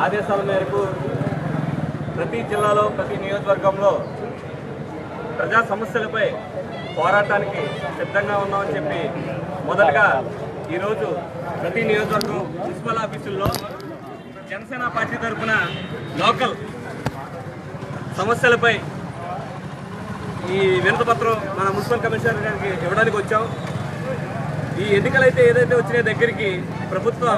ఆదేశాల మేరకు ప్రతి జిల్లాలో ప్రతి నియోజకవర్గంలో ప్రజా సమస్యలపై పోరాటానికి సిద్ధంగా ఉన్నామని చెప్పి మొదటగా ఈరోజు ప్రతి నియోజకవర్గం మున్సిపల్ ఆఫీసుల్లో జనసేన పార్టీ తరఫున లోకల్ సమస్యలపై ఈ వినతిపత్రం మన మున్సిపల్ కమిషనర్ గారికి ఇవ్వడానికి వచ్చాం. ఈ ఎన్నికలైతే ఏదైతే వచ్చిన దగ్గరికి ప్రభుత్వం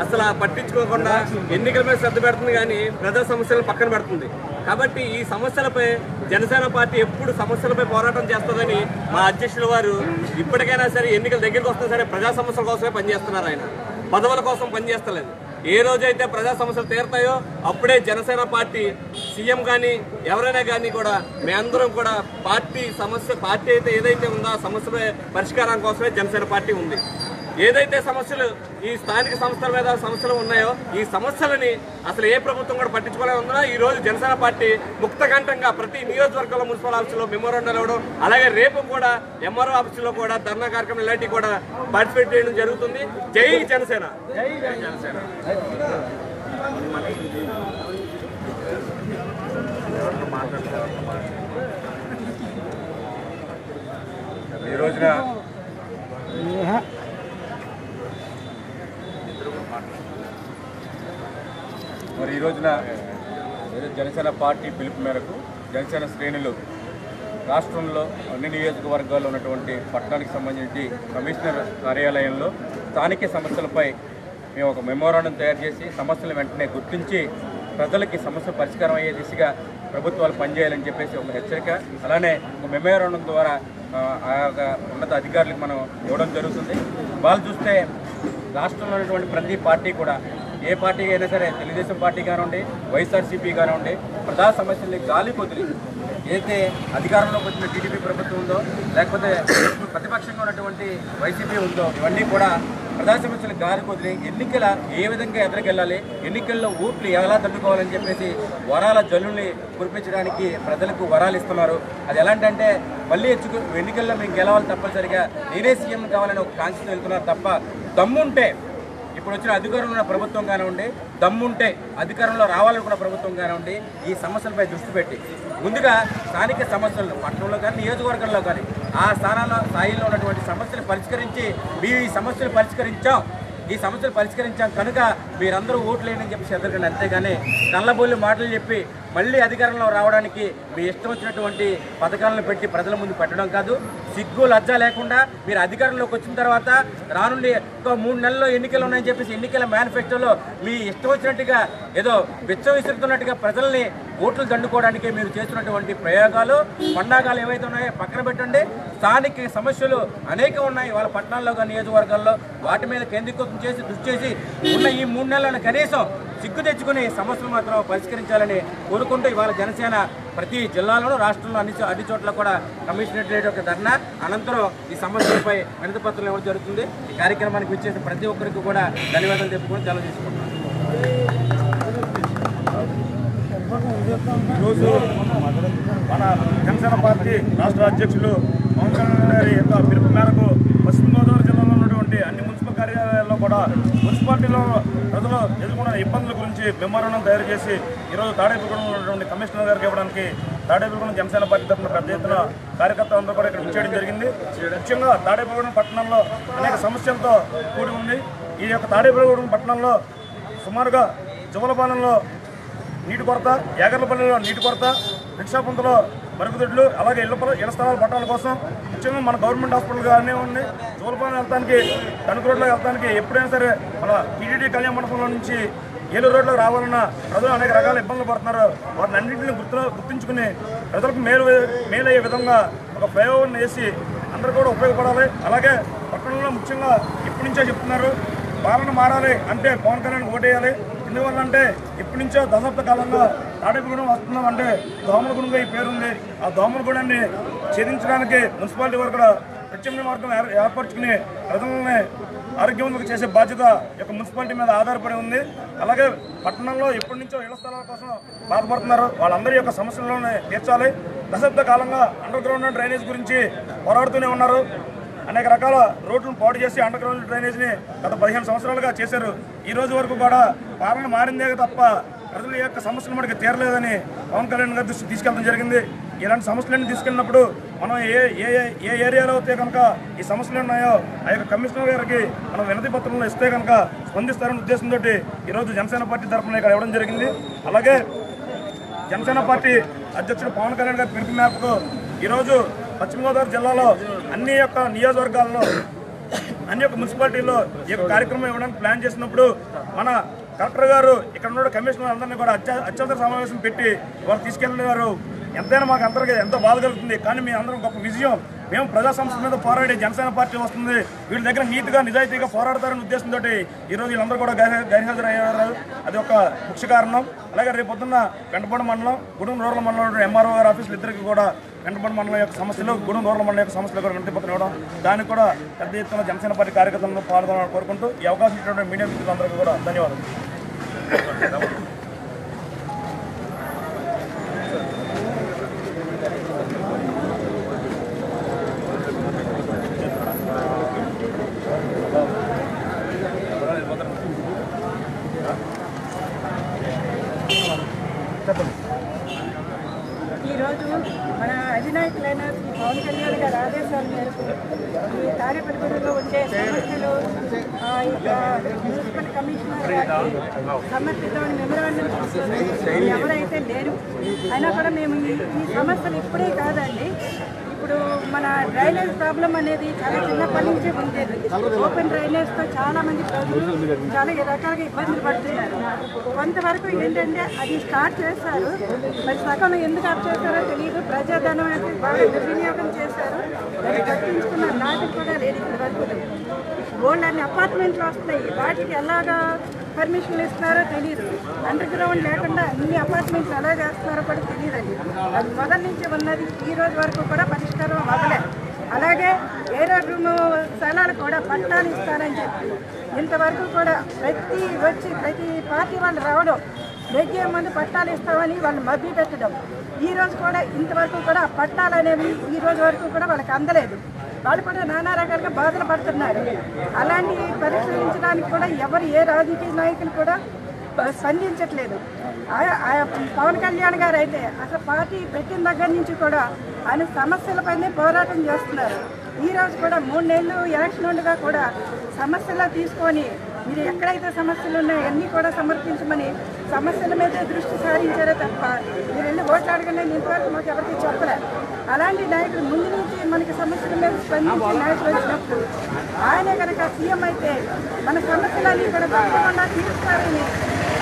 అసలు పట్టించుకోకుండా ఎన్నికల మీద శ్రద్ధ పెడుతుంది కానీ ప్రజా సమస్యలను పక్కన పెడుతుంది. కాబట్టి ఈ సమస్యలపై జనసేన పార్టీ ఎప్పుడు సమస్యలపై పోరాటం చేస్తుందని మా అధ్యక్షుల వారు ఇప్పటికైనా సరే ఎన్నికల దగ్గరికి వస్తున్నా సరే ప్రజా సమస్యల కోసమే పనిచేస్తున్నారు. ఆయన పదవుల కోసం పనిచేస్తలేదు. ఏ రోజైతే ప్రజా సమస్యలు తీరుతాయో అప్పుడే జనసేన పార్టీ సీఎం కానీ ఎవరైనా కానీ కూడా మేమందరం కూడా పార్టీ అయితే ఏదైతే ఉందో ఆ సమస్యల పరిష్కారం కోసమే జనసేన పార్టీ ఉంది. ఏదైతే సమస్యలు ఈ స్థానిక సంస్థల మీద సమస్యలు ఉన్నాయో ఈ సమస్యలని అసలు ఏ ప్రభుత్వం కూడా పట్టించుకోలే ఉందో ఈ రోజు జనసేన పార్టీ ముక్తకంఠంగా ప్రతి నియోజకవర్గంలో మున్సిపల్ ఆఫీసులో మెమోరాండం ఇవ్వడం, అలాగే రేపు కూడా ఎంఆర్ఓ ఆఫీసులో కూడా ధర్నా కార్యక్రమం ఇలాంటివి కూడా పార్టిసిపేట్ చేయడం జరుగుతుంది. జై జనసేన. జై జనసేన. ఈ రోజున మరి ఈ రోజున జనసేన పార్టీ పిలుపు మేరకు జనసేన శ్రేణులు రాష్ట్రంలో అన్ని నియోజకవర్గాల్లో ఉన్నటువంటి పట్టణానికి సంబంధించి కమిషనర్ కార్యాలయంలో స్థానిక సమస్యలపై మేము ఒక మెమోరాండం తయారు చేసి సమస్యలు వెంటనే గుర్తించి ప్రజలకి సమస్య పరిష్కారం అయ్యే దిశగా ప్రభుత్వాలు పనిచేయాలని చెప్పేసి ఒక హెచ్చరిక, అలానే ఒక మెమోరాండం ద్వారా ఆ యొక్క ఉన్నత అధికారులకు మనం ఇవ్వడం జరుగుతుంది. వాళ్ళు చూస్తే రాష్ట్రంలో ఉన్నటువంటి ప్రతి పార్టీ కూడా ఏ పార్టీ అయినా సరే తెలుగుదేశం పార్టీ కానివ్వండి, వైఎస్ఆర్సీపీ కానివ్వండి, ప్రజా సమస్యల్ని గాలి కొదిలి ఏదైతే అధికారంలోకి వచ్చిన టీడీపీ ప్రభుత్వం ఉందో లేకపోతే ప్రతిపక్షంగా ఉన్నటువంటి వైసీపీ ఉందో ఇవన్నీ కూడా ప్రజా సమస్యలు గాలి కొదిలి ఎన్నికల ఏ విధంగా ఎదురుకెళ్ళాలి, ఎన్నికల్లో ఓట్లు ఎలా తట్టుకోవాలని చెప్పేసి వరాల జల్లుల్ని కురిపించడానికి ప్రజలకు వరాలు ఇస్తున్నారు. అది ఎలాంటంటే మళ్ళీ ఎన్నికల్లో మేము గెలవాలి తప్పనిసరిగా నేనే సీఎం కావాలని ఒక కాంక్షతో వెళ్తున్నారు తప్ప దమ్ముంటే ఇప్పుడు వచ్చిన అధికారంలో ఉన్న ప్రభుత్వం కానివ్వండి, దమ్ముంటే అధికారంలో రావాలనుకున్న ప్రభుత్వం కానివ్వండి ఈ సమస్యలపై దృష్టి పెట్టి ముందుగా స్థానిక సమస్యలను పట్టణంలో కానీ నియోజకవర్గంలో కానీ ఆ స్థాయిలో ఉన్నటువంటి సమస్యలు పరిష్కరించి మేము ఈ సమస్యలు పరిష్కరించాం కనుక మీరందరూ ఓట్లు వేయని చెప్పి ఎదురుకండి. అంతేగాని కళ్ళబొల్లి మాటలు చెప్పి మళ్ళీ అధికారంలో రావడానికి మీ ఇష్టం వచ్చినటువంటి పథకాలను పెట్టి ప్రజల ముందు పెట్టడం కాదు. సిగ్గు లజ్జ లేకుండా మీరు అధికారంలోకి వచ్చిన తర్వాత రానుండి ఒక 3 నెలల్లో ఎన్నికలు ఉన్నాయని చెప్పేసి ఎన్నికల మేనిఫెస్టోలో మీ ఇష్టం వచ్చినట్టుగా ఏదో బిచ్చం విసురుతున్నట్టుగా ప్రజల్ని ఓట్లు దండుకోవడానికి మీరు చేస్తున్నటువంటి ప్రయోగాలు పండాగాలు ఏవైతే ఉన్నాయో పక్కన పెట్టండి. స్థానిక సమస్యలు అనేకం ఉన్నాయి వాళ్ళ పట్టణాల్లో కానీ నియోజకవర్గాల్లో, వాటి మీద కేంద్రీకృతం చేసి దృష్టి చేసి ఉన్న ఈ 3 నెలలను కనీసం సిగ్గు తెచ్చుకుని సమస్యలు మాత్రం పరిష్కరించాలని కోరుకుంటూ ఇవాళ జనసేన ప్రతి జిల్లాలోనూ రాష్ట్రంలో అన్ని చోట్ల కూడా కమిషనరేట్ యొక్క ధర్నా అనంతరం ఈ సమస్యలపై వినతిపత్రం ఇవ్వడం జరుగుతుంది. ఈ కార్యక్రమానికి విచ్చేసిన ప్రతి ఒక్కరికి కూడా ధన్యవాదాలు చెప్పుకొని సెలవు తీసుకుంటున్నాను. ఈరోజు మన జనసేన పార్టీ రాష్ట్ర అధ్యక్షులు పవన్ కళ్యాణ్ గారి యొక్క పిలుపు మేరకు పశ్చిమ గోదావరి జిల్లాలో ఉన్నటువంటి అన్ని మున్సిపల్ కార్యాలయాల్లో కూడా మున్సిపాలిటీలో ప్రజలు ఎదుర్కొన్న ఇబ్బందుల గురించి మెమోరాండం తయారు చేసి ఈరోజు తాడేపల్లిగూడెంలో ఉన్నటువంటి కమిషనర్ గారికి ఇవ్వడానికి తాడేపల్లిగూడెం జనసేన పార్టీ తరఫున పెద్ద ఎత్తున కార్యకర్తలందరూ కూడా ఇక్కడ విచ్చేయడం జరిగింది. ముఖ్యంగా తాడేపల్లిగూడెం పట్టణంలో అనేక సమస్యలతో కూడి ఉంది. ఈ యొక్క తాడేపల్లిగూడెం పట్టణంలో సుమారుగా జువలపాలెంలో నీటి కొరత, యాగర్లపల్లిలో నీటి కొరత, రిక్షాపుంతలో మరుగుదొడ్లు, అలాగే ఇళ్ల స్థలాల పట్టాల కోసం ముఖ్యంగా మన గవర్నమెంట్ హాస్పిటల్ కానీ ఉంది. జోలపాలెం వెళ్తానికి తణుకు రోడ్లో వెళ్తానికి ఎప్పుడైనా సరే మన టీటీడీ కళ్యాణ మండపంలో నుంచి ఏలూరు రోడ్లో రావాలన్నా ప్రజలు అనేక రకాల ఇబ్బందులు పడుతున్నారు. వాటిని అన్నింటినీ గుర్తుంచుకుని ప్రజలకు మేలయ్యే విధంగా ఒక ఫ్లైఓవర్ని వేసి అందరూ కూడా ఉపయోగపడాలి. అలాగే పట్టణంలో ముఖ్యంగా ఇప్పటి నుంచే చెప్తున్నారు పాలన మారాలి అంటే పవన్ కళ్యాణ్ ఓటేయాలి. ఎందువల్ల అంటే ఇప్పటి నుంచో దశాబ్ద కాలంగా తాడేపల్లిగూడెం వస్తున్నాం అంటే దోమలగూడెంగా ఈ పేరుంది. ఆ దోమలగూడెన్ని ఛేదించడానికి మున్సిపాలిటీ వారు కూడా ప్రత్యామ్నాయ మార్గం ఏర్పరచుకుని ప్రజలని ఆరోగ్యవంతులకు చేసే బాధ్యత యొక్క మున్సిపాలిటీ మీద ఆధారపడి ఉంది. అలాగే పట్టణంలో ఇప్పటి నుంచో ఇళ్ల స్థలాల కోసం బాధపడుతున్నారు. వాళ్ళందరి యొక్క సమస్యలను తీర్చాలి. దశాబ్ద కాలంగా అండర్ గ్రౌండ్ డ్రైనేజ్ గురించి పోరాడుతూనే ఉన్నారు. అనేక రకాల రోడ్లను పాడు చేసి అండర్ గ్రౌండ్ డ్రైనేజ్ని గత 15 సంవత్సరాలుగా చేశారు. ఈ రోజు వరకు కూడా పాలన మారిందే తప్ప ప్రజల యొక్క సమస్యలు మనకి తీరలేదని పవన్ కళ్యాణ్ గారి దృష్టికి తీసుకెళ్ళడం జరిగింది. ఇలాంటి సమస్యలన్నీ తీసుకెళ్ళినప్పుడు మనం ఏ ఏరియాలో అయితే కనుక ఈ సమస్యలు ఉన్నాయో ఆ యొక్క కమిషనర్ గారికి మనం వినతి పత్రంలో ఇస్తే కనుక స్పందిస్తారనే ఉద్దేశంతో ఈరోజు జనసేన పార్టీ తరఫున ఇక్కడ ఇవ్వడం జరిగింది. అలాగే జనసేన పార్టీ అధ్యక్షుడు పవన్ కళ్యాణ్ గారి పిలుపు మేరకు ఈరోజు పశ్చిమ గోదావరి జిల్లాలో అన్ని యొక్క నియోజకవర్గాల్లో అన్ని యొక్క మున్సిపాలిటీల్లో ఈ యొక్క కార్యక్రమం ఇవ్వడానికి ప్లాన్ చేసినప్పుడు మన కలెక్టర్ గారు ఇక్కడ ఉన్న కమిషనర్ అందరినీ కూడా అత్యవసర సమావేశం పెట్టి వాళ్ళు తీసుకెళ్లినారు. ఎంతైనా మాకు అందరికీ ఎంతో బాధ కలుగుతుంది. కానీ మీ అందరం గొప్ప విజయం. మేము ప్రజా సంస్థల మీద పోరాడి జనసేన పార్టీ వస్తుంది, వీళ్ళ దగ్గర నీతిగా నిజాయితీగా పోరాడతారనే ఉద్దేశంతో ఈరోజు వీళ్ళందరూ కూడా గైర్హాజరయ్యారు. అది ఒక ముఖ్య కారణం. అలాగే రేపు పొద్దున్న వెంటపాడు మండలం, గూడూరు రూరల్ మండలం ఎంఆర్ఓ గారి ఆఫీసులు ఇద్దరికి కూడా వెంటపాడు మండలం యొక్క సమస్యలు, గూడూరు రూరల్ మండలం యొక్క సమస్యలు కూడా వినతి పత్రం ఇవ్వడం, దానికి కూడా పెద్ద ఎత్తున జనసేన పార్టీ కార్యకర్తలను పాల్గొనాలని కోరుకుంటూ ఈ అవకాశం ఇచ్చినటువంటి మీడియా మిత్రులందరికీ కూడా ధన్యవాదాలు. ఈరోజు మన అధినాయకులైన శ్రీ పవన్ కళ్యాణ్ గారి ఆదేశాల మేరకు ఈ తాడేపల్లిగూడెంలో ఉండే సమస్యలు మున్సిపల్ కమిషనర్ గారికి సమర్పితమైన మెమరాండం ఎవరైతే లేరు అయినా కూడా మేము ఈ సమస్యలు ఇప్పుడే కాదండి, ఇప్పుడు మన డ్రైనేజ్ ప్రాబ్లం అనేది చాలా చిన్నప్పటి నుంచే ఉండేది. ఓపెన్ డ్రైనేజ్తో చాలా మంది ప్రజలు చాలా రకాలుగా ఇబ్బందులు పడుతున్నారు. కొంతవరకు ఏంటంటే అది స్టార్ట్ చేశారు, మరి సగం ఎందుకు ఆప్ చేస్తారో తెలియదు. ప్రజాధనం అయితే బాగా దుర్వినియోగం చేశారు, దాన్ని కట్టించుకున్న నాటికి కూడా లేదు. ఇప్పటి వరకు గోల్డ్ అన్ని అపార్ట్మెంట్లు వస్తున్నాయి, వాటికి ఎలాగా పర్మిషన్లు ఇస్తున్నారో తెలియదు. అండర్ గ్రౌండ్ లేకుండా అన్ని అపార్ట్మెంట్లు ఎలా చేస్తున్నారో కూడా తెలియదండి. అది మొదటి నుంచి ఉన్నది ఈ రోజు వరకు కూడా పరిష్కారం అవ్వలే. అలాగే ఏరో రూమ్ స్థలాలు కూడా పట్టాలు ఇస్తారని చెప్పి ఇంతవరకు కూడా ప్రతి పార్టీ వాళ్ళు రావడం, నెగ్గే ముందు పట్టాలు ఇస్తామని వాళ్ళు మభ్య పెట్టడం, ఈ రోజు కూడా ఇంతవరకు కూడా ఆ పట్టాలు అనేవి ఈ రోజు వరకు కూడా వాళ్ళకి అందలేదు. వాళ్ళు కూడా నానా రకాలుగా బాధలు పడుతున్నారు. అలాంటి పరిశీలించడానికి కూడా ఎవరు ఏ రాజకీయ నాయకులు కూడా స్పందించట్లేదు. పవన్ కళ్యాణ్ గారు అయితే అసలు పార్టీ పెట్టిన దగ్గర నుంచి కూడా ఆయన సమస్యలపైనే పోరాటం చేస్తున్నారు. ఈరోజు కూడా 3 నెలలు ఎలక్షన్ ఉండగా కూడా సమస్యలు తీసుకొని మీరు ఎక్కడైతే సమస్యలు ఉన్నాయో అన్నీ కూడా సమర్పించమని సమస్యల మీదే దృష్టి సారించారే తప్ప మీరు వెళ్ళి ఓట్లు అడగండి ఇంతవరకు మాకు ఎవరికి చెప్పలేదు. అలాంటి నాయకులు ముందు నుంచి మనకి సమస్యల మీద స్పందించి నాయకులు వచ్చినప్పుడు ఆయనే కనుక సీఎం అయితే మన సమస్యలన్నీ కూడా తప్పకుండా తీరుస్తారని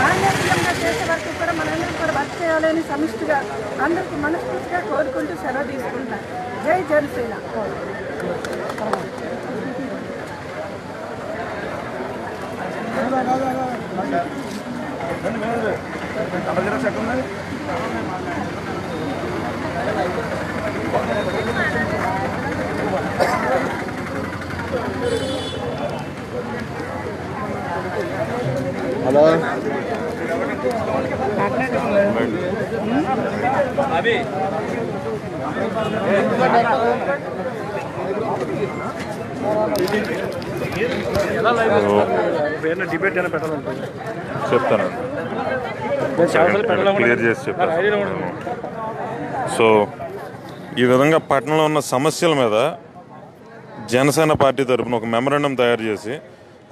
ఆయనే సీఎంగా చేసే వరకు కూడా మనందరం కూడా వర్క్ చేయాలని సమిష్టిగా అందరికీ మనస్ఫూర్తిగా కోరుకుంటూ సెలవు తీసుకుంటున్నాను. జై జనసేన. హలో అవి డిబేట్ అయినా పెట్టాలంటే చెప్తాను, క్లియర్ చేసి చెప్తాను. సో ఈ విధంగా పట్టణంలో ఉన్న సమస్యల మీద జనసేన పార్టీ తరఫున ఒక మెమరాండం తయారు చేసి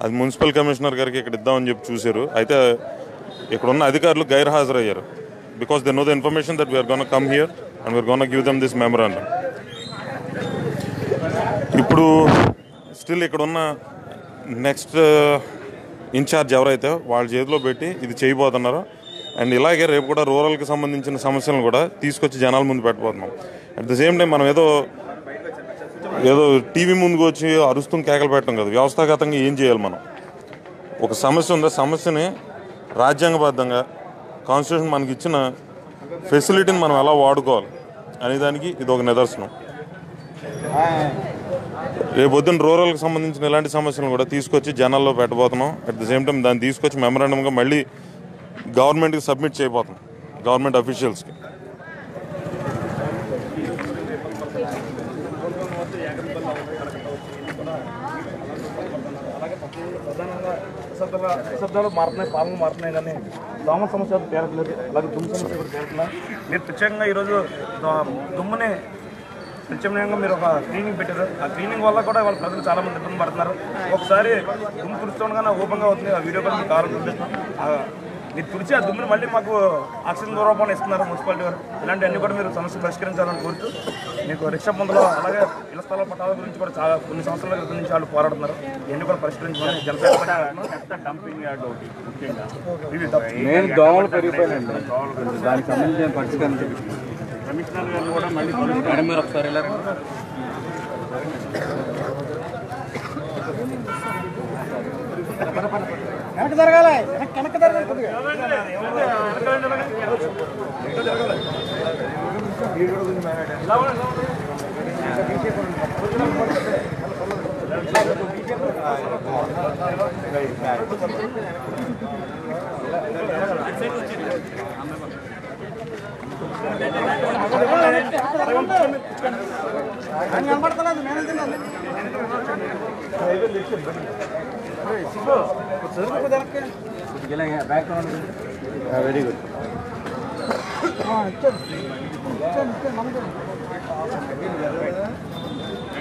అది మున్సిపల్ కమిషనర్ గారికి ఇక్కడ ఇద్దామని చెప్పి చూశారు. అయితే ఇక్కడ ఉన్న అధికారులు గైర్ హాజరయ్యారు. Because they know the information that we are gonna come here and we are gonna give them this memorandum. ఇప్పుడు స్టిల్ ఇక్కడ ఉన్న నెక్స్ట్ ఇన్ఛార్జ్ ఎవరైతే వాళ్ళ చేతిలో పెట్టి ఇది చేయబోతున్నారో అండ్ ఇలాగే రేపు కూడా రూరల్కి సంబంధించిన సమస్యలను కూడా తీసుకొచ్చి జనాల ముందు పెట్టబోతున్నాం. అట్ ద సేమ్ టైం మనం ఏదో టీవీ ముందుకు వచ్చి అరుస్తూ కేకలు పెట్టడం కాదు, వ్యవస్థాగతంగా ఏం చేయాలి. మనం ఒక సమస్య ఉందా, సమస్యని రాజ్యాంగబద్ధంగా కాన్స్టిట్యూషన్ మనకి ఇచ్చిన ఫెసిలిటీని మనం ఎలా వాడుకోవాలి అనేదానికి ఇది ఒక నిదర్శనం. రేపు పొద్దున్న రూరల్కి సంబంధించిన ఇలాంటి సమస్యలను కూడా తీసుకొచ్చి జనాల్లో పెట్టబోతున్నాం. అట్ ద సేమ్ టైం దాన్ని తీసుకొచ్చి మెమరాండంగా మళ్ళీ గవర్నమెంట్కి సబ్మిట్ చేయబోతున్నాం, గవర్నమెంట్ అఫీషియల్స్కి. ప్రధానంగా శబ్దాలు మారుతున్నాయి, పాలనలు మారుతున్నాయి, కానీ దోమ సమస్య తీరట్లేదు, అలాగే దుమ్ము సమస్య కూడా తీరట్లేదు. మీరు ప్రత్యేకంగా ఈరోజు దుమ్ముని ప్రత్యామ్నాయంగా మీరు ఒక క్లీనింగ్ పెట్టారు. ఆ క్లీనింగ్ వల్ల కూడా వాళ్ళ ప్రజలు చాలా మంది ఇబ్బంది పడుతున్నారు. ఒకసారి దుమ్ము తుడుస్తుండగానే ఓపెన్గా అవుతుంది. ఆ వీడియో కూడా మీకు కావాలని చూపిస్తాం. మీరు తుడిచి ఆ దుమ్ముని మళ్ళీ మాకు ఆక్సిజన్ రూపంలో ఇస్తున్నారు మున్సిపాలిటీ వారు. ఇలాంటివన్నీ కూడా మీరు సమస్య పరిష్కరించాలని కోరుతూ మీకు రిక్షా పొందలో అలాగే ఇళ్ల స్థలాల పట్టాల గురించి కూడా చాలా కొన్ని సంవత్సరాల క్రితం నుంచి వాళ్ళు పోరాడుతున్నారు. ఇవన్నీ కూడా పరిష్కరించాలని జనసేన డంపింగ్ యార్డ్ ఒకటి ముఖ్యంగా ఇది నేను దోమలు పెరిగిపోయానండి. దానికి సంబంధించిన పరిష్కారం కమిషనర్ గారు కూడా మళ్ళీ మేడం మీరు ఒకసారి వెళ్ళారు. Very good.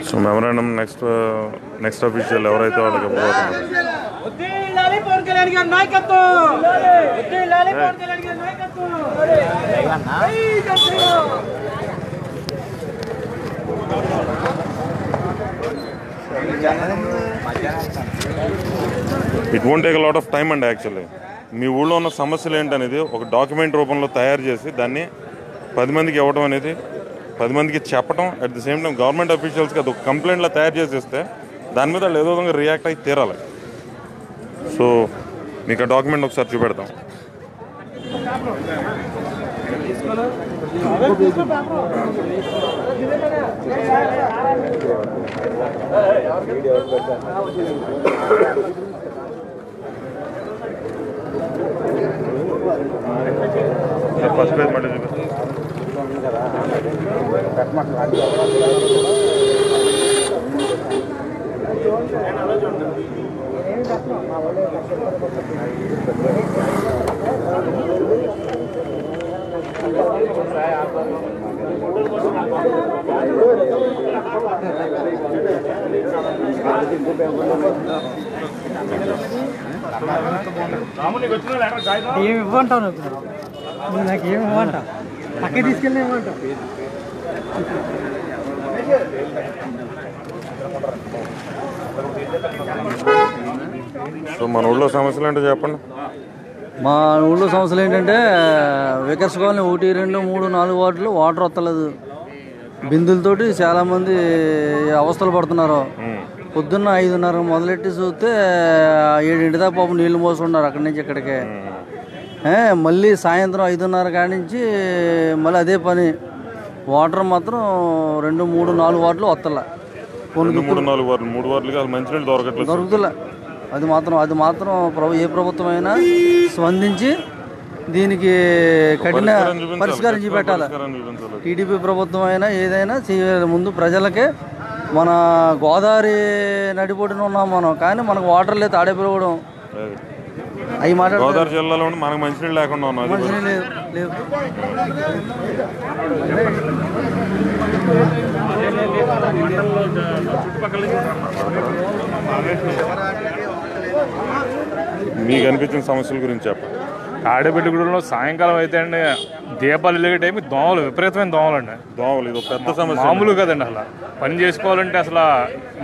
So memorandum next official ఎవరైతే వాళ్ళకి ఇవ్వబోతున్నారు. It won't take a lot of time అండి. యాక్చువల్లీ మీ ఊళ్ళో ఉన్న సమస్యలు ఏంటనేది ఒక డాక్యుమెంట్ రూపంలో తయారు చేసి దాన్ని 10 మందికి ఇవ్వడం అనేది, 10 మందికి చెప్పడం, at the same time government అఫీషియల్స్కి అది ఒక కంప్లైంట్లా తయారు చేసి ఇస్తే దాని మీద వాళ్ళు ఏదో విధంగా రియాక్ట్ అయ్యి తీరాలి. సో మీకు ఆ డాక్యుమెంట్ ఒకసారి చూపెడతాం. ఫస్ట్ పేజ్ మళ్ళీ చూపిస్తాం. ఏమి ఇవ్వంటావు నువ్వు? నాకు ఏమి ఇవ్వంట, పక్కకి తీసుకెళ్ళి ఇవ్వంట. సో మన ఊళ్ళో సమస్యలు ఏంటో చెప్పండి. మా ఊళ్ళో సమస్యలు ఏంటంటే వికర్స్ కాలనీ 1, 2, 3, 4 వార్డులు వాటర్ వస్తలేదు. బిందులతోటి చాలామంది అవస్థలు పడుతున్నారు. పొద్దున్న 5:30 మొదలెట్టి చూస్తే 7 దాకా పాపం నీళ్లు మోసుకున్నారు అక్కడి నుంచి ఇక్కడికే. మళ్ళీ సాయంత్రం 5:30 కాడి నుంచి మళ్ళీ అదే పని. వాటర్ మాత్రం 2, 3, 4 వార్డులు వస్తలే. 3, 4 వార్డులు, 3 వార్డులకి మంచినీళ్ళు దొరుకుతులే. అది మాత్రం ఏ ప్రభుత్వం అయినా స్పందించి దీనికి కఠిన పరిష్కారం చూపెట్టాలి. టీడీపీ ప్రభుత్వం అయినా ఏదైనా చేయాలి. ముందు ప్రజలకే మన గోదావరి నడిబొడ్డున ఉన్నాం మనం, కానీ మనకు వాటర్ లేదు. తాడేపల్లిగూడెం అవి మాట్లాడు గోదావరి జిల్లాలో మనకు మంచినీళ్ళు లేకుండా ఉన్నాం. మంచినీళ్ళు లేవు. మీకు అనిపించిన సమస్యల గురించి చెప్పండి. తాడేపల్లిగూడెంలో సాయంకాలం అయితే అండి దీపాలు వెలిగే టైం దోమలు, విపరీతమైన దోమలు అండి. దోమలు ఇది పెద్ద సమస్య. మామూలు కదండి. అసలు పని చేసుకోవాలంటే అసలు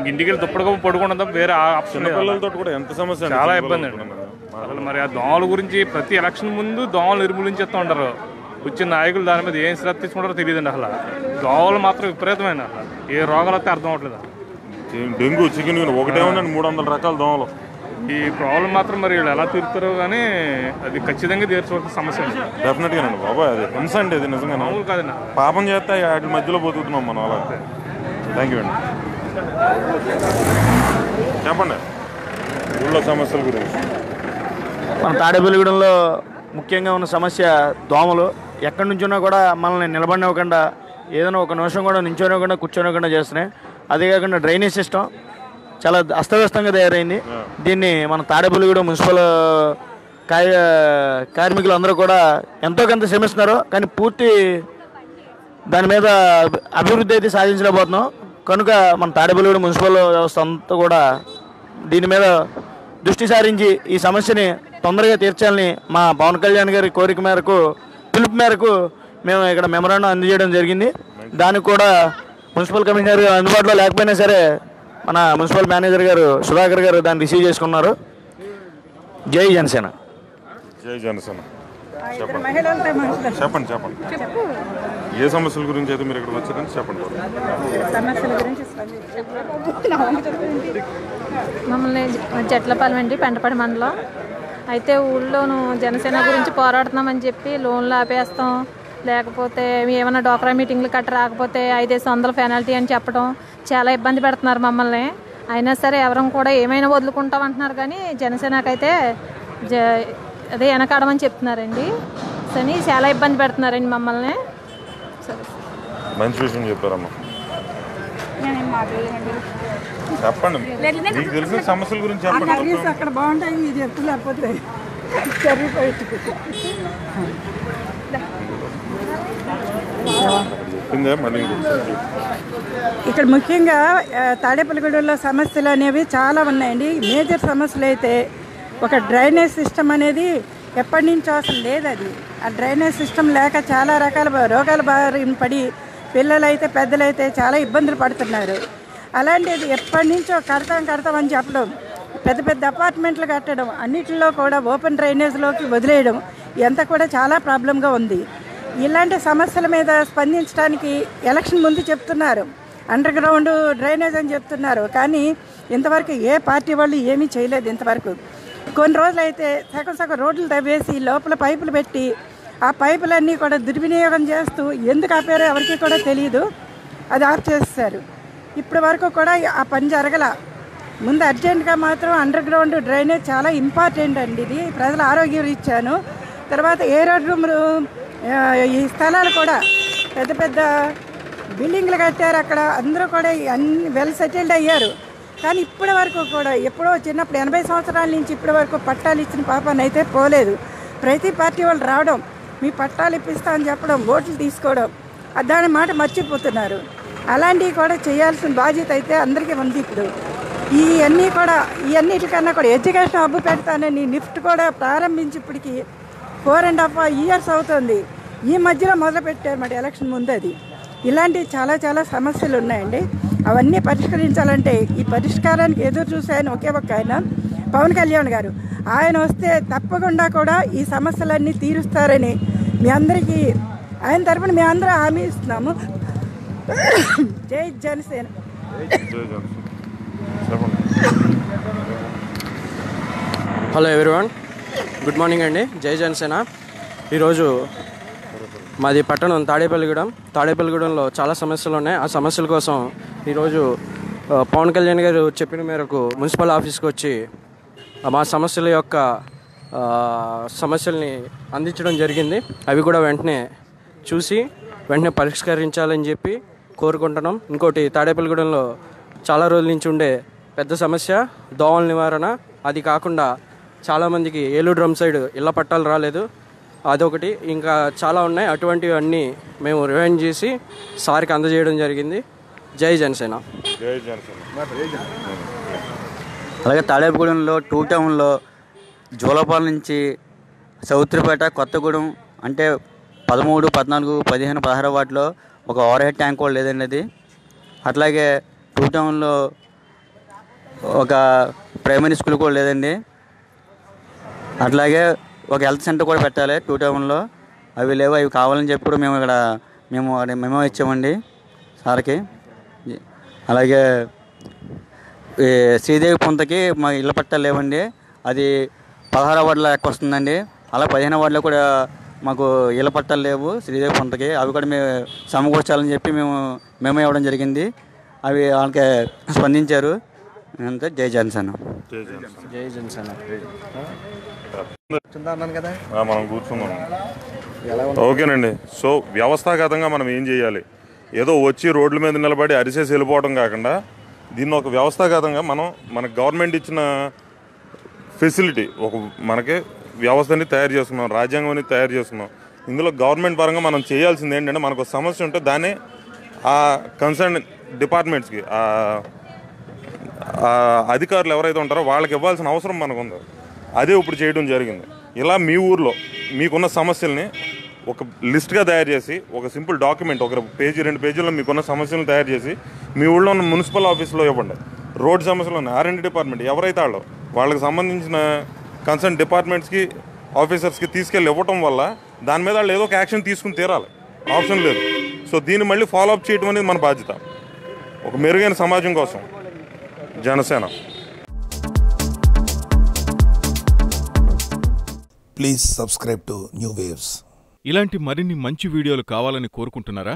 ఇంటికి వెళ్ళి దుప్పటిగా పడుకుంటాం, వేరే ఆప్షన్. పిల్లలతో కూడా ఎంత సమస్య, చాలా ఇబ్బంది అండి అసలు. మరి ఆ దోమల గురించి ప్రతి ఎలక్షన్ ముందు దోమలు నిర్మూలించేస్తూ ఉంటారు. వచ్చిన నాయకులు దాని మీద ఏం శ్రద్ధ తీసుకుంటారో తెలియదండి. అసలు దోమలు మాత్రం విపరీతమైన, అసలు ఏ రోగాలు వస్తే అర్థం అవట్లేదు. డెంగ్యూ, చికెన్ ఒకటే ఉందండి, 300 రకాల దోమలు. ఈ ప్రాబ్లం మాత్రం మరి వీళ్ళు ఎలా తీరుతారో కానీ అది ఖచ్చితంగా తీర్చవలసిన సమస్య. డెఫినెట్గా అండి బాబా, అది హింస అండి. అది నిజంగా మామూలు కాదండి. పాపం చేస్తే వాటి మధ్యలో బతుకుతున్నాం మనం. అలా థ్యాంక్ యూ అండి. చెప్పండి ఊళ్ళో సమస్యల గురించి. మన తాడేపల్లిగూడెంలో ముఖ్యంగా ఉన్న సమస్య దోమలు. ఎక్కడి నుంచున్నా కూడా మనల్ని నిలబడివ్వకుండా, ఏదైనా ఒక నిమిషం కూడా నించోనివ్వకుండా, కూర్చోనివ్వకుండా చేస్తున్నాయి. అదే కాకుండా డ్రైనేజ్ సిస్టమ్ చాలా అస్తవ్యస్తంగా తయారైంది. దీన్ని మన తాడేపల్లిగూడెం మున్సిపల్ కార్మికులు అందరూ కూడా ఎంతో కొంత శ్రమిస్తున్నారు, కానీ పూర్తి దాని మీద అభివృద్ధి అయితే సాధించలేకపోతున్నాం. కనుక మన తాడేపల్లిగూడెం మున్సిపల్ వ్యవస్థ అంతా కూడా దీని మీద దృష్టి సారించి ఈ సమస్యని తొందరగా తీర్చాలని మా పవన్ కళ్యాణ్ గారి కోరిక మేరకు, పిలుపు మేరకు మేము ఇక్కడ మెమరాండం అందజేయడం జరిగింది. దానికి కూడా మున్సిపల్ కమిషనర్ గారు అందుబాటులో లేకపోయినా సరే మన మున్సిపల్ మేనేజర్ గారు సుధాకర్ గారు దాన్ని రిసీవ్ చేసుకున్నారు. జై జనసేన. జై జనసేన. చెప్పండి చెప్పండి ఏ సమస్యల గురించి అయితే మీరు ఇక్కడికి వచ్చారని చెప్పండి. మమ్మల్ని జట్లపాలెం అండి, పెంటపాడు మండలం. అయితే ఊళ్ళోను జనసేన గురించి పోరాడుతున్నామని చెప్పి లోన్లు ఆపేస్తాం, లేకపోతే ఏమైనా డోక్రా మీటింగ్లు కట్ట రాకపోతే 500 పెనాల్టీ అని చెప్పడం చాలా ఇబ్బంది పెడుతున్నారు మమ్మల్ని. అయినా సరే ఎవరం కూడా ఏమైనా వదులుకుంటాం అంటున్నారు, కానీ జనసేనకైతే అదే వెనకాడమని చెప్తున్నారండి. సరే చాలా ఇబ్బంది పెడుతున్నారండి మమ్మల్ని. సరే మంచి విషయం చెప్పారమ్మా. చెప్పండి, మీకు తెలిసిన సమస్యల గురించి చెప్పండి. అక్కడ బాగుంటాయి, ఇది ఎప్పుడు లేకపోతే ఇక్కడ ముఖ్యంగా తాడేపల్లిగూడెంలో సమస్యలు అనేవి చాలా ఉన్నాయండి. మేజర్ సమస్యలు అయితే ఒక డ్రైనేజ్ సిస్టమ్ అనేది ఎప్పటి నుంచో అసలు లేదు. అది ఆ డ్రైనేజ్ సిస్టమ్ లేక చాలా రకాల రోగాల బారిన పడి పిల్లలైతే పెద్దలైతే చాలా ఇబ్బందులు పడుతున్నారు. అలాంటిది ఎప్పటి నుంచో కడతామని చెప్పడం, పెద్ద పెద్ద అపార్ట్మెంట్లు కట్టడం, అన్నిటిలో కూడా ఓపెన్ డ్రైనేజ్లోకి వదిలేయడం ఇదంతా కూడా చాలా ప్రాబ్లంగా ఉంది. ఇలాంటి సమస్యల మీద స్పందించడానికి ఎలక్షన్ ముందు చెప్తున్నారు అండర్ గ్రౌండ్ డ్రైనేజ్ అని చెప్తున్నారు, కానీ ఇంతవరకు ఏ పార్టీ వాళ్ళు ఏమీ చేయలేదు. ఇంతవరకు కొన్ని రోజులైతే సగం రోడ్లు తవ్వేసి లోపల పైపులు పెట్టి ఆ పైపులన్నీ కూడా దుర్వినియోగం చేస్తూ ఎందుకు ఆపారో ఎవరికి కూడా తెలియదు, అది ఆఫ్ చేస్తారు. ఇప్పటి వరకు కూడా ఆ పని జరగల. ముందు అర్జెంటుగా మాత్రం అండర్ గ్రౌండ్ డ్రైనేజ్ చాలా ఇంపార్టెంట్ అండి. ఇది ప్రజల ఆరోగ్యం ఇచ్చాను. తర్వాత ఏరోడ్ రూములు, ఈ స్థలాలు కూడా పెద్ద పెద్ద బిల్డింగ్లు కట్టారు. అక్కడ అందరూ కూడా అన్ని వెల్ సెటిల్డ్ అయ్యారు. కానీ ఇప్పటి వరకు కూడా ఎప్పుడో చిన్నప్పుడు 80 సంవత్సరాల నుంచి ఇప్పటి వరకు పట్టాలు ఇచ్చిన పాపాన్ని అయితే పోలేదు. ప్రతి పార్టీ వాళ్ళు రావడం, మీ పట్టాలు ఇప్పిస్తామని చెప్పడం, ఓట్లు తీసుకోవడం, దాని మాట మర్చిపోతున్నారు. అలాంటివి కూడా చేయాల్సిన బాధ్యత అయితే అందరికీ ఉంది. ఇప్పుడు ఇవన్నిటికన్నా కూడా ఎడ్యుకేషన్ హబ్బు పెడతానని నిఫ్ట్ కూడా ప్రారంభించి ఇప్పటికి 4.5 years అవుతుంది. ఈ మధ్యలో మొదలుపెట్టారన్నమాట ఎలక్షన్ ముందు. అది ఇలాంటివి చాలా చాలా సమస్యలు ఉన్నాయండి. అవన్నీ పరిష్కరించాలంటే ఈ పరిష్కారానికి ఎదురు చూసాయని ఒకే ఒక్క ఆయన పవన్ కళ్యాణ్ గారు. ఆయన వస్తే తప్పకుండా కూడా ఈ సమస్యలన్నీ తీరుస్తారని మీ అందరికీ ఆయన తరఫున మేము అందరూ హామీ ఇస్తున్నాము. జై Janasena. Hello everyone, good morning అండి. జై జనసేన. ఈరోజు మాది పట్టణం తాడేపల్లిగూడెంలో చాలా సమస్యలు ఉన్నాయి. ఆ సమస్యల కోసం ఈరోజు పవన్ కళ్యాణ్ గారు చెప్పిన మేరకు మున్సిపల్ ఆఫీస్కి వచ్చి మా సమస్యల్ని అందించడం జరిగింది. అవి కూడా వెంటనే చూసి వెంటనే పరిష్కరించాలని చెప్పి కోరుకుంటున్నాం. ఇంకోటి, తాడేపల్లిగూడెంలో చాలా రోజుల నుంచి ఉండే పెద్ద సమస్య దోమల నివారణ. అది కాకుండా చాలామందికి ఏలూరు డ్రమ్ సైడ్ ఇళ్ల పట్టాలు రాలేదు, అదొకటి. ఇంకా చాలా ఉన్నాయి. అటువంటివి అన్నీ మేము రివైండ్ చేసి సార్కి అందజేయడం జరిగింది. జై జనసేన. అలాగే తాడేపల్లిగూడెంలో 2 టౌన్లో జూలపాలెం నుంచి సౌత్రిపేట, కొత్తగూడెం అంటే 13, 14, 15, 16 వాటిలో ఒక ఓవర్ హెడ్ ట్యాంక్ కూడా లేదండి. అది అట్లాగే 2 టౌన్లో ఒక ప్రైమరీ స్కూల్ కూడా లేదండి. అట్లాగే ఒక హెల్త్ సెంటర్ కూడా పెట్టాలి 2 టౌన్లో. అవి లేవు, అవి కావాలని చెప్పి కూడా మేము ఇచ్చామండి సార్కి. అలాగే శ్రీదేవి పొంతకి మా ఇళ్ళ పట్టాలు లేవండి, అది 16 వార్డులో ఎక్కువ వస్తుందండి. అలా 15 వార్డులో కూడా మాకు ఇళ్ళ పట్టాలు లేవు శ్రీదేవి పొంతకి. అవి కూడా మేము సమకూర్చాలని చెప్పి మేము ఇవ్వడం జరిగింది. అవి వాళ్ళకి స్పందించారు. అంతే. జై జనసేన. జై జనసేన. మనం కూర్చున్నాం. ఓకేనండి. సో వ్యవస్థాగతంగా మనం ఏం చేయాలి, ఏదో వచ్చి రోడ్ల మీద నిలబడి అరిసేసి వెళ్ళిపోవడం కాకుండా దీన్ని ఒక వ్యవస్థాగతంగా మన గవర్నమెంట్ ఇచ్చిన ఫెసిలిటీ మనకి వ్యవస్థని తయారు చేసుకున్నాం, రాజ్యాంగాన్ని తయారు చేసుకున్నాం. ఇందులో గవర్నమెంట్ పరంగా మనం చేయాల్సింది ఏంటంటే మనకు సమస్య ఉంటే దాన్ని ఆ కన్సర్న్ డిపార్ట్మెంట్స్కి అధికారులు ఎవరైతే ఉంటారో వాళ్ళకి ఇవ్వాల్సిన అవసరం మనకు ఉంది. అదే ఇప్పుడు చేయడం జరిగింది. ఇలా మీ ఊర్లో మీకున్న సమస్యల్ని ఒక లిస్ట్గా తయారు చేసి ఒక సింపుల్ డాక్యుమెంట్ 1 పేజీ 2 పేజీల్లో మీకున్న సమస్యలను తయారు చేసి మీ ఊళ్ళో ఉన్న మున్సిపల్ ఆఫీస్లో ఇవ్వండి. రోడ్ సమస్యలు ఉన్నాయి, R&D డిపార్ట్మెంట్ ఎవరైతే వాళ్ళకి సంబంధించిన కన్సర్న్ డిపార్ట్మెంట్స్కి ఆఫీసర్స్కి తీసుకెళ్ళి ఇవ్వటం వల్ల దాని మీద వాళ్ళు ఏదో ఒక యాక్షన్ తీసుకుని తీరాలి, ఆప్షన్ లేదు. సో దీన్ని మళ్ళీ ఫాలోఅప్ చేయడం అనేది మన బాధ్యత. ఒక మెరుగైన సమాజం కోసం Janasena. Please subscribe to new waves. ఇలాంటి మరిన్ని మంచి వీడియోలు కావాలని కోరుకుంటున్నారా?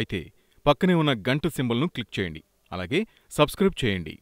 అయితే పక్కనే ఉన్న గంట సింబల్ను క్లిక్ చేయండి. అలాగే సబ్స్క్రైబ్ చేయండి.